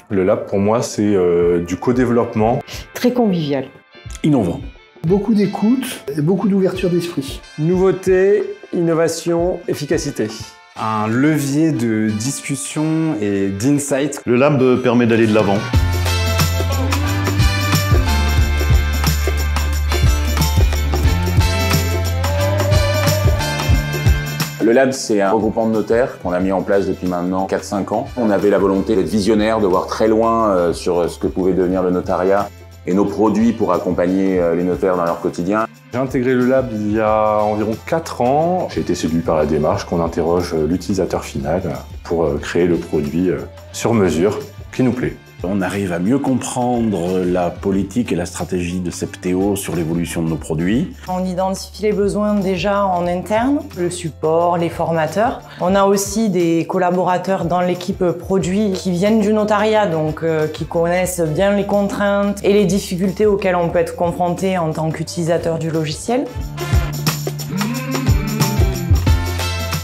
Le lab, pour moi, c'est du co-développement. Très convivial. Innovant. Beaucoup d'écoute et beaucoup d'ouverture d'esprit. Nouveauté, innovation, efficacité. Un levier de discussion et d'insight. Le lab permet d'aller de l'avant. Le lab, c'est un regroupement de notaires qu'on a mis en place depuis maintenant 4-5 ans. On avait la volonté d'être visionnaire, de voir très loin sur ce que pouvait devenir le notariat et nos produits pour accompagner les notaires dans leur quotidien. J'ai intégré le lab il y a environ 4 ans. J'ai été séduit par la démarche qu'on interroge l'utilisateur final pour créer le produit sur mesure qui nous plaît. On arrive à mieux comprendre la politique et la stratégie de Septéo sur l'évolution de nos produits. On identifie les besoins déjà en interne, le support, les formateurs. On a aussi des collaborateurs dans l'équipe produit qui viennent du notariat, donc qui connaissent bien les contraintes et les difficultés auxquelles on peut être confronté en tant qu'utilisateur du logiciel.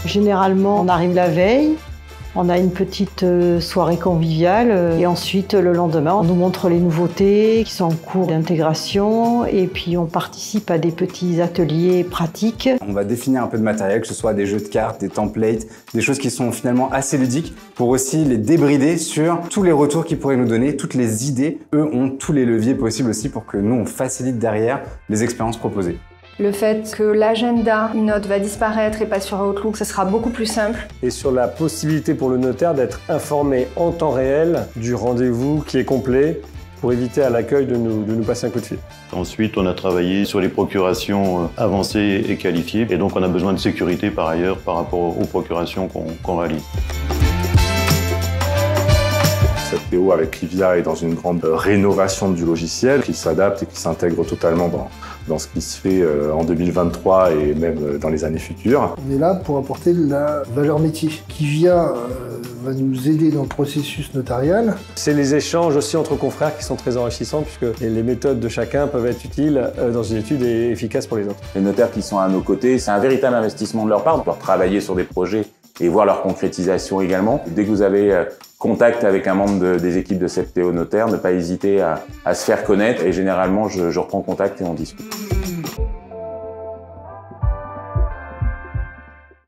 Généralement, on arrive la veille. On a une petite soirée conviviale et ensuite, le lendemain, on nous montre les nouveautés qui sont en cours d'intégration et puis on participe à des petits ateliers pratiques. On va définir un peu de matériel, que ce soit des jeux de cartes, des templates, des choses qui sont finalement assez ludiques pour aussi les débrider sur tous les retours qu'ils pourraient nous donner, toutes les idées. Eux ont tous les leviers possibles aussi pour que nous, on facilite derrière les expériences proposées. Le fait que l'agenda note va disparaître et pas sur Outlook, ça sera beaucoup plus simple. Et sur la possibilité pour le notaire d'être informé en temps réel du rendez-vous qui est complet pour éviter à l'accueil de nous passer un coup de fil. Ensuite, on a travaillé sur les procurations avancées et qualifiées. Et donc, on a besoin de sécurité par ailleurs par rapport aux procurations qu'on réalise. Septéo avec Livia est dans une grande rénovation du logiciel qui s'adapte et qui s'intègre totalement dans ce qui se fait en 2023 et même dans les années futures. On est là pour apporter de la valeur métier. Livia va nous aider dans le processus notarial. C'est les échanges aussi entre confrères qui sont très enrichissants puisque les méthodes de chacun peuvent être utiles dans une étude et efficaces pour les autres. Les notaires qui sont à nos côtés, c'est un véritable investissement de leur part de pouvoir travailler sur des projets et voir leur concrétisation également. Dès que vous avez contact avec un membre des équipes de Septéo Notaire, ne pas hésiter à se faire connaître et généralement je reprends contact et on discute.